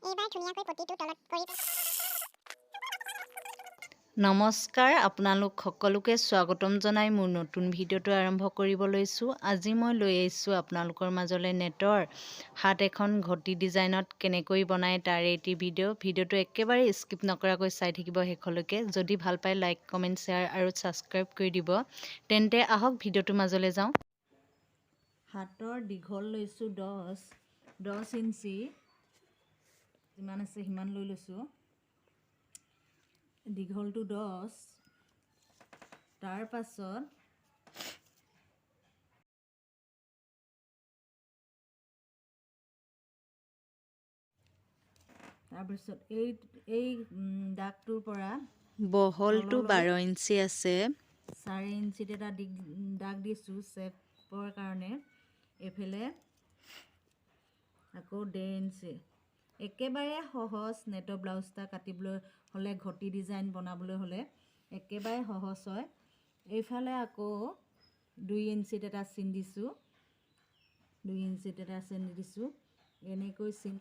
এইবাৰ ধুনীয়াকৈ পটিটো তলত কৰি নমস্কাৰ, আপোনালোক সকলোকে স্বাগতম জনাই মোৰ নতুন ভিডিঅ'টো আৰম্ভ কৰিব লৈছোঁ। আজি মই লৈ আহিছোঁ আপোনালোকৰ মাজলৈ নেটৰ হাত এখন ঘটি ডিজাইনত কেনেকৈ বনায় তাৰ এটি ভিডিঅ'টো একেবাৰে স্কিপ নকৰাকৈ চাই থাকিব শেষলৈকে। যদি ভাল পায় লাইক, কমেণ্ট, শ্বেয়াৰ আৰু ছাবস্ক্ৰাইব কৰি দিব। তেন্তে আহক ভিডিঅ'টোৰ মাজলৈ যাওঁ। হাতৰ দীঘল লৈছোঁ 10 ইঞ্চি, যিমান আছে সিমান লৈ লৈছোঁ। দীঘলটো 10, তাৰ পাছত এই দাগটোৰ পৰা বহলটো 12 ইঞ্চি আছে, 4 ইঞ্চিত এটা দাগ দিছোঁ শ্বেপৰ কাৰণে। এইফালে আকৌ 1.5 ইঞ্চি। একেবাৰে সহজ নেটৰ ব্লাউজ এটা কাটিবলৈ হ'লে, ঘটি ডিজাইন বনাবলৈ হ'লে একেবাৰে সহজ হয়। এইফালে আকৌ 2 ইঞ্চিত এটা চিন দিছোঁ, 2 ইঞ্চিত এটা চিন দিছোঁ। এনেকৈ চিন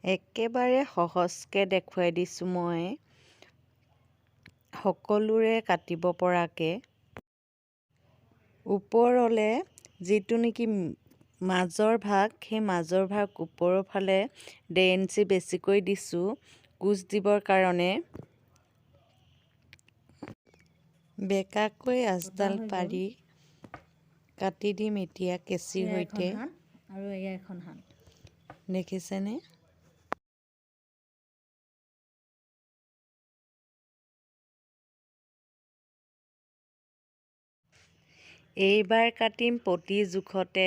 একেবাৰে সহজকৈ দেখুৱাই দিছোঁ মই, সকলোৰে কাটিব পৰাকৈ। ওপৰলে যিটো নেকি মাজৰ ভাগ, সেই মাজৰ ভাগ ওপৰৰ ফালে 1.5 ইঞ্চি বেছিকৈ দিছোঁ কুচ দিবৰ কাৰণে। বেকাকৈ আঁচডাল পাৰি কাটি দিম এতিয়া কেঁচিৰ সৈতে। আৰু এয়া এখন হাত, দেখিছেনে? এইবাৰ কাটিম পটি জোখতে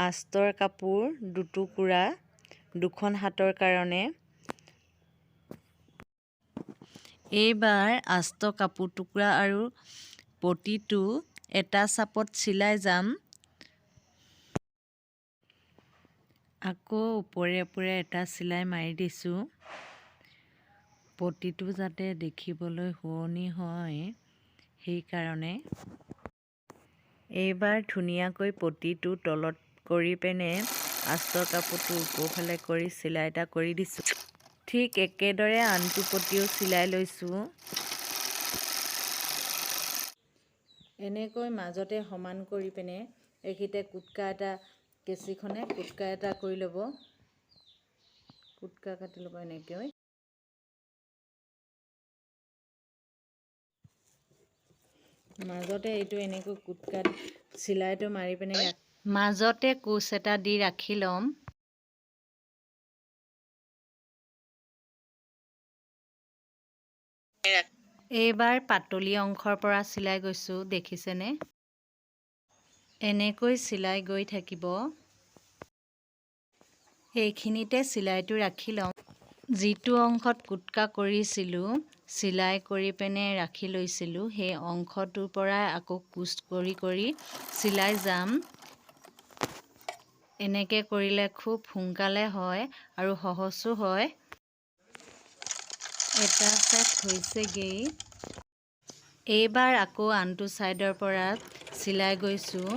আস্তৰ কাপোৰ 2 টুকুৰা, 2খন হাতৰ কাৰণে। এইবাৰ আস্তৰ কাপোৰ টুকুৰা আৰু পটিটো এটা চাপত চিলাই যাম। আকৌ ওপৰে ওপৰে এটা চিলাই মাৰি দিছোঁ, পটিটো যাতে দেখিবলৈ শুৱনি হয় সেইকাৰণে। এইবাৰ ধুনীয়াকৈ পটিটো তলত কৰি পিনে আস্তৰ কাপোৰটো ওপৰফালে কৰি চিলাই এটা কৰি দিছোঁ। ঠিক একেদৰে আনটো পটিও চিলাই লৈছোঁ। এনেকৈ মাজতে সমান কৰি পিনে এইখিনিতে কুটকা এটা, কেঁচিখনে কুটকা এটা কৰি ল'ব, কুটকা কাটি ল'ব এনেকৈ। মাজতে এইটো এনেকৈ কুটকাত চিলাইটো মাৰি পিনে মাজতে কোচ এটা দি ৰাখি ল'ম। এইবাৰ পাতলি অংশৰ পৰা চিলাই গৈছোঁ, দেখিছেনে? এনেকৈ চিলাই গৈ থাকিব। এইখিনিতে চিলাইটো ৰাখি ল'ম। যিটো অংশত কুটকা কৰিছিলোঁ, চিলাই কৰি পিনে ৰাখি লৈছিলোঁ, সেই অংশটোৰ পৰাই আকৌ কোচ কৰি কৰি চিলাই যাম। এনেকৈ কৰিলে খুব সোনকালে হয় আৰু সহজো হয়। এটা চাইড হৈছেগৈ। এইবাৰ আকৌ আনটো ছাইডৰ পৰা চিলাই গৈছোঁ,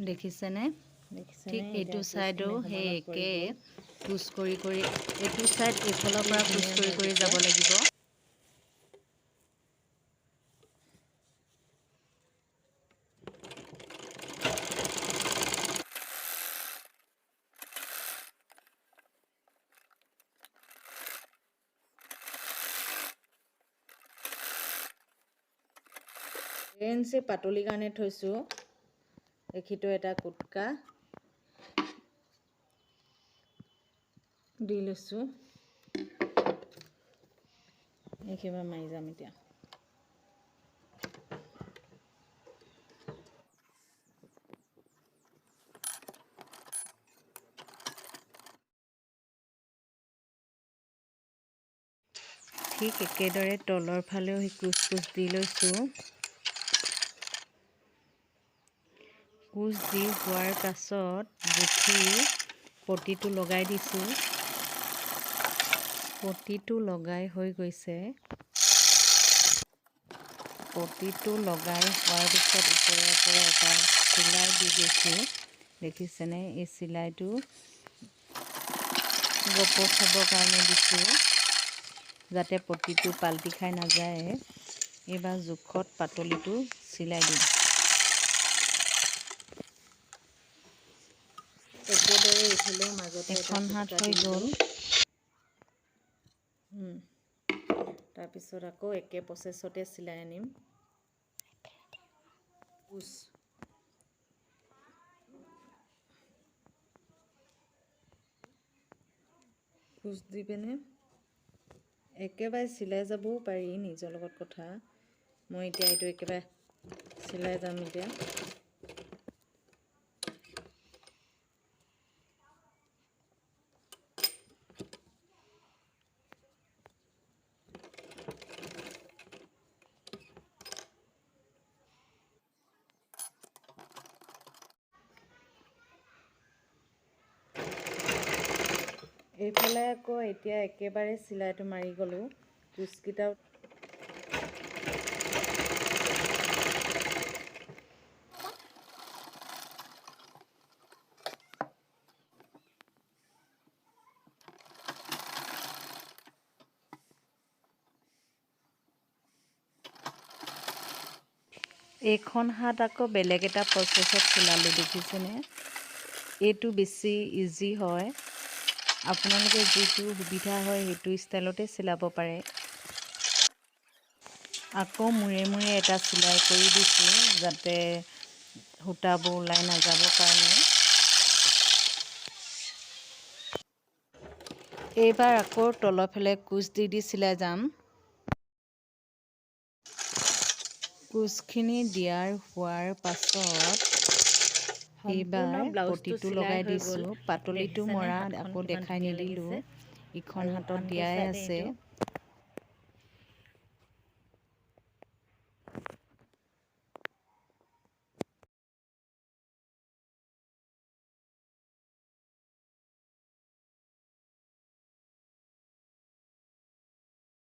দেখিছেনে? ঠিক এইটো ছাইডো সেই একে কোচ কৰি কৰি, এইটো ছাইড এইফালৰ পৰা কোচ কৰি কৰি যাব লাগিব। ইঞ্চি পাতলি কাৰণে থৈছোঁ, এইখিনিতো এটা কুটকা দি লৈছোঁ। এইখিনিবা মাৰি যাম এতিয়া। ঠিক একেদৰে তলৰ ফালেও কোচ দি লৈছোঁ। কোচ দি হোৱাৰ পাছত জুখি পটিটো লগাই দিছোঁ। পটিটো লগাই হৈ গৈছে। পটিটো লগাই হোৱাৰ পিছত ওপৰৰ পৰা এটা চিলাই দি গৈছোঁ। দেখিছেনে? এই চিলাইটো গপচ হ'বৰ কাৰণে দিছোঁ, যাতে পটিটো পাল্টি খাই নাযায়। এইবাৰ জোখত পাতলিটো চিলাই দিম। একেদৰে ইফালে মাজতে এখন হাত হৈ গ'ল। তাৰপিছত আকৌ একে প্ৰচেছতে চিলাই আনিম। কুচ দি পিনে একেবাৰে চিলাই যাবও পাৰি, নিজৰ লগত কথা। মই এতিয়া এইটো একেবাৰে চিলাই যাম এতিয়া। এইফালে আকৌ এতিয়া একেবাৰে চিলাইটো মাৰি গ'লোঁ। কুচকেইটাও এইখন হাত আকৌ বেলেগ এটা প্ৰচেছত চিলালোঁ, দেখিছেনে? এইটো বেছি ইজি হয়। আপোনালোকে যিটো সুবিধা হয় সেইটো ষ্টাইলতে চিলাব পাৰে। আকৌ মূৰে মূৰে এটা চিলাই কৰি দিছোঁ, যাতে সূতাবোৰ ওলাই নাযাবৰ কাৰণে। এইবাৰ আকৌ তলৰফালে কুচ দি চিলাই যাম। কুচখিনি দিয়াৰ হোৱাৰ পাছত এইবাৰ পটিটো লগাই দিছোঁ। পাতলিটো মৰা আকৌ দেখাই নিদিলোঁ, ইখন হাতত দিয়াই আছে।